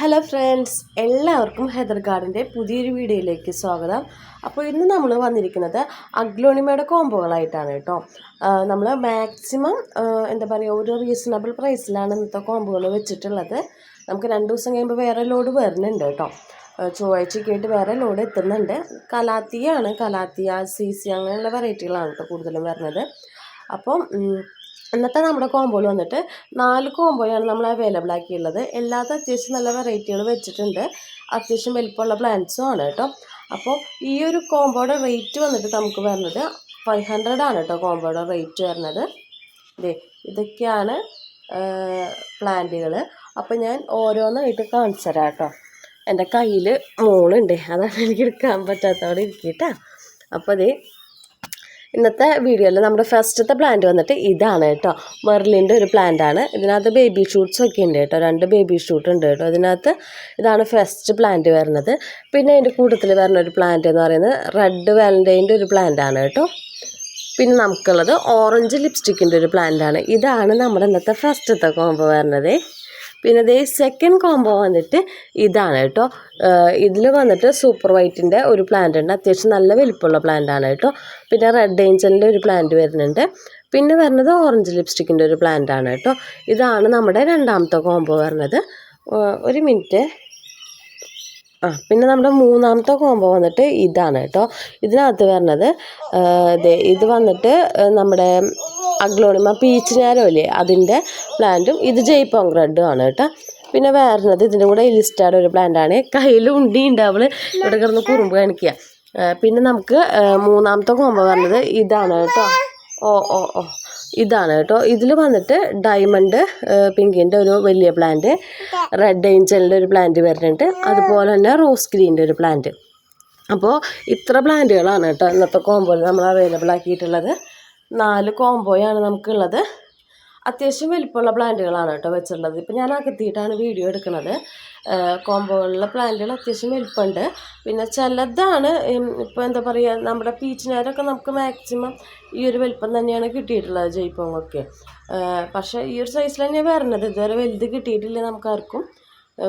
Hello friends, എല്ലാവർക്കും Heather ഗാർഡൻ്റെ പുതിയൊരു വീഡിയോയിലേക്ക് സ്വാഗതം. അപ്പോൾ ഇന്ന് നമ്മൾ വന്നിരിക്കുന്നത് അഗ്ലോണിമയുടെ കോംബോകളായിട്ടാണ് കേട്ടോ. നമ്മൾ മാക്സിമം എന്താ പറയുക, ഒരു റീസണബിൾ പ്രൈസിലാണ് ഇന്നത്തെ കോംബോകൾ വെച്ചിട്ടുള്ളത്. നമുക്ക് 2 ദിവസം കഴിയുമ്പോൾ വേറെ ലോഡ് വരുന്നുണ്ട് കേട്ടോ. ചൊവ്വാഴ്ചയ്ക്ക് ആയിട്ട് വേറെ ലോഡ് എത്തുന്നുണ്ട്. കലാത്തിയ CC അങ്ങനെയുള്ള വെറൈറ്റികളാണ് കേട്ടോ കൂടുതലും വരുന്നത്. അപ്പം ഇന്നത്തെ നമ്മുടെ കോംബോയിൽ വന്നിട്ട് 4 കോംബോയാണ് നമ്മൾ അവൈലബിൾ ആക്കിയുള്ളത്. എല്ലാത്തും അത്യാവശ്യം നല്ല വെറൈറ്റികൾ വെച്ചിട്ടുണ്ട്. അത്യാവശ്യം വലിപ്പമുള്ള പ്ലാന്റ്സും ആണ് കേട്ടോ. അപ്പോൾ ഈ ഒരു കോംബോയുടെ റേറ്റ് വന്നിട്ട് നമുക്ക് വരുന്നത് 500 ആണ് കേട്ടോ. കോംബോയുടെ റേറ്റ് വരുന്നത് ഇതൊക്കെയാണ് പ്ലാന്റുകൾ. അപ്പോൾ ഞാൻ ഓരോന്നായിട്ട് കാണിച്ചു തരാം കേട്ടോ. എൻ്റെ കയ്യിൽ മോളുണ്ട്, അതാണ് എനിക്ക് എടുക്കാൻ പറ്റാത്തവിടെ ഇരിക്കട്ടാ. അപ്പോൾ ഇന്നത്തെ വീഡിയോയിൽ നമ്മുടെ ഫസ്റ്റത്തെ പ്ലാന്റ് വന്നിട്ട് ഇതാണ് കേട്ടോ. മെർലിൻ്റെ ഒരു പ്ലാന്റ് ആണ്. ഇതിനകത്ത് ബേബി ഷൂട്ട്സ് ഒക്കെ ഉണ്ട് കേട്ടോ. 2 ബേബി ഷൂട്ട് ഉണ്ട് കേട്ടോ ഇതിനകത്ത്. ഇതാണ് ഫസ്റ്റ് പ്ലാന്റ് വരുന്നത്. പിന്നെ അതിൻ്റെ കൂട്ടത്തിൽ വരുന്ന ഒരു പ്ലാന്റ് എന്ന് പറയുന്നത് റെഡ് വാലൻറ്റൈൻ്റെ ഒരു പ്ലാന്റ് ആണ് കേട്ടോ. പിന്നെ നമുക്കുള്ളത് ഓറഞ്ച് ലിപ്സ്റ്റിക്കിൻ്റെ ഒരു പ്ലാന്റ് ആണ്. ഇതാണ് നമ്മുടെ ഇന്നത്തെ ഫസ്റ്റത്തെ കോംബോ വരുന്നത്. പിന്നെ സെക്കൻഡ് കോംബോ വന്നിട്ട് ഇതാണ് കേട്ടോ. ഇതിൽ വന്നിട്ട് സൂപ്പർ വൈറ്റിൻ്റെ ഒരു പ്ലാന്റ് ഉണ്ട്. അത്യാവശ്യം നല്ല വലിപ്പമുള്ള പ്ലാന്റ് ആണ് കേട്ടോ. പിന്നെ റെഡ് ഏഞ്ചലിൻ്റെ ഒരു പ്ലാന്റ് വരുന്നുണ്ട്. പിന്നെ വരുന്നത് ഓറഞ്ച് ലിപ്സ്റ്റിക്കിൻ്റെ ഒരു പ്ലാന്റ് ആണ് കേട്ടോ. ഇതാണ് നമ്മുടെ രണ്ടാമത്തെ കോംബോ വരുന്നത്. ഒരു മിനിറ്റ്. പിന്നെ നമ്മുടെ മൂന്നാമത്തെ കോംബോ വന്നിട്ട് ഇതാണ് കേട്ടോ. ഇതിനകത്ത് വരുന്നത് ഇത് വന്നിട്ട് നമ്മുടെ അഗ്ലോണിമ പീച്ച് നാരോ ഇല്ലേ, അതിൻ്റെ പ്ലാന്റും ഇത് ജയ്പോങ് റെഡും ആണ് കേട്ടോ. പിന്നെ വരുന്നത് ഇതിൻ്റെ കൂടെ ഇലിസ്റ്റാഡ് ഒരു പ്ലാന്റാണ്. കയ്യിൽ ഉണ്ടിയുണ്ട്, അവൾ ഇവിടെ കിടന്ന് കുറുമ്പ് കാണിക്കുക. പിന്നെ നമുക്ക് മൂന്നാമത്തെ കോംബോ വരുന്നത് ഇതാണ് കേട്ടോ. ഇതാണ് കേട്ടോ. ഇതിൽ വന്നിട്ട് ഡയമണ്ട് പിങ്കിൻ്റെ ഒരു വലിയ പ്ലാന്റ്, റെഡ് ഏഞ്ചലിൻ്റെ ഒരു പ്ലാന്റ് വരുന്നുണ്ട്, അതുപോലെ തന്നെ റോസ് ഗ്രീൻ്റെ ഒരു പ്ലാന്റ്. അപ്പോൾ ഇത്ര പ്ലാന്റുകളാണ് കേട്ടോ ഇന്നത്തെ കോംബോയിൽ നമ്മൾ അവൈലബിൾ ആക്കിയിട്ടുള്ളത്. 4 കോംബോയാണ് നമുക്കുള്ളത്. അത്യാവശ്യം വലിപ്പമുള്ള പ്ലാന്റുകളാണ് കേട്ടോ വെച്ചിട്ടുള്ളത്. ഇപ്പം ഞാൻ അകത്തിയിട്ടാണ് വീഡിയോ എടുക്കുന്നത്. കോംബോകളിലെ പ്ലാന്റുകൾ അത്യാവശ്യം വലിപ്പമുണ്ട്. പിന്നെ ചിലതാണ് ഇപ്പോൾ എന്താ പറയുക, നമ്മുടെ പീച്ചിനാരൊക്കെ നമുക്ക് മാക്സിമം ഈ ഒരു വലിപ്പം തന്നെയാണ് കിട്ടിയിട്ടുള്ളത് ജയ്പോങ്ങൊക്കെ. പക്ഷേ ഈ ഒരു സൈസിൽ തന്നെയാണ് വരുന്നത്. ഇതുവരെ വലുത് കിട്ടിയിട്ടില്ല നമുക്കാർക്കും.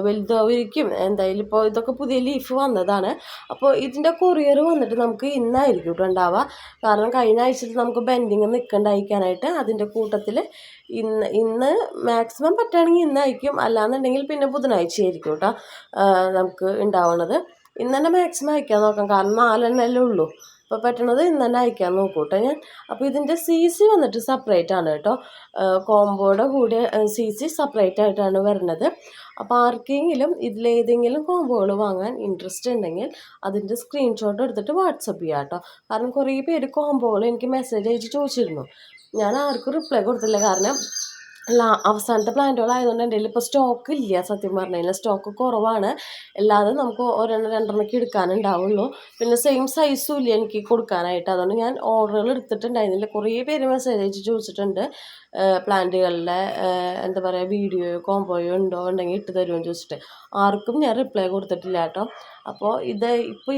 വലുതായിരിക്കും എന്തായാലും. ഇപ്പോൾ ഇതൊക്കെ പുതിയ ലീഫ് വന്നതാണ്. അപ്പോൾ ഇതിൻ്റെ കൊറിയർ വന്നിട്ട് നമുക്ക് ഇന്നായിരിക്കും കേട്ടോ ഉണ്ടാവുക. കാരണം കഴിഞ്ഞ ആഴ്ചയിൽ നമുക്ക് ബെൻഡിങ് നിൽക്കണ്ടായിരിക്കാനായിട്ട് അതിൻ്റെ കൂട്ടത്തിൽ ഇന്ന് മാക്സിമം പറ്റുകയാണെങ്കിൽ ഇന്നായിരിക്കും. അല്ലാന്നുണ്ടെങ്കിൽ പിന്നെ ബുധനാഴ്ച ആയിരിക്കും കേട്ടോ നമുക്ക് ഉണ്ടാവുന്നത്. ഇന്ന് തന്നെ മാക്സിമം അയക്കാൻ നോക്കാം, കാരണം 4 എണ്ണല്ലേ ഉള്ളൂ. അപ്പോൾ പറ്റണത് ഇന്ന് തന്നെ അയക്കാൻ നോക്കൂ കേട്ടോ ഞാൻ. അപ്പോൾ ഇതിൻ്റെ CC വന്നിട്ട് സെപ്പറേറ്റ് ആണ് കേട്ടോ. കോംബോയുടെ കൂടെ CC സെപ്പറേറ്റ് ആയിട്ടാണ് വരുന്നത്. അപ്പോൾ ആർക്കെങ്കിലും ഇതിലേതെങ്കിലും കോംബോകൾ വാങ്ങാൻ ഇൻട്രസ്റ്റ് ഉണ്ടെങ്കിൽ അതിൻ്റെ സ്ക്രീൻഷോട്ട് എടുത്തിട്ട് വാട്സപ്പ് ചെയ്യാം കേട്ടോ. കാരണം കുറേ പേര് കോംബോകൾ എനിക്ക് മെസ്സേജ് അയച്ച് ചോദിച്ചിരുന്നു. ഞാൻ ആർക്കും റിപ്ലൈ കൊടുത്തില്ല, കാരണം അവസാനത്തെ പ്ലാന്റുകളായതുകൊണ്ട് എൻ്റെ കയ്യിൽ ഇപ്പോൾ സ്റ്റോക്ക് ഇല്ല. സത്യം പറഞ്ഞു കഴിഞ്ഞാൽ സ്റ്റോക്ക് കുറവാണ്. അല്ലാതെ നമുക്ക് 1-2 എടുക്കാനുണ്ടാവുള്ളൂ. പിന്നെ സെയിം സൈസും ഇല്ല എനിക്ക് കൊടുക്കാനായിട്ട്. അതുകൊണ്ട് ഞാൻ ഓർഡറുകൾ എടുത്തിട്ടുണ്ടായിരുന്നില്ല. കുറേ പേര് മെസ്സേജ് അയച്ച് ചോദിച്ചിട്ടുണ്ട് പ്ലാന്റുകളുടെ എന്താ പറയുക വീഡിയോയോ കോംബോയോ ഉണ്ടെങ്കിൽ ഇട്ട് തരുമെന്ന് ചോദിച്ചിട്ട്. ആർക്കും ഞാൻ റിപ്ലൈ കൊടുത്തിട്ടില്ല കേട്ടോ. അപ്പോൾ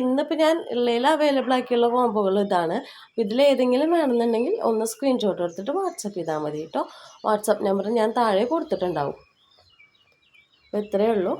ഇന്നിപ്പോൾ ഞാൻ ഉള്ളതിൽ അവൈലബിൾ ആക്കിയുള്ള കോംബോകൾ ഇതാണ്. ഇതിലേതെങ്കിലും വേണമെന്നുണ്ടെങ്കിൽ ഒന്ന് സ്ക്രീൻഷോട്ട് എടുത്തിട്ട് വാട്സപ്പ് ചെയ്താൽ മതി കേട്ടോ. വാട്സപ്പ് നമ്പർ ഞാൻ താഴെ കൊടുത്തിട്ടുണ്ടാവും. അപ്പോൾ ഇത്രയേ ഉള്ളൂ.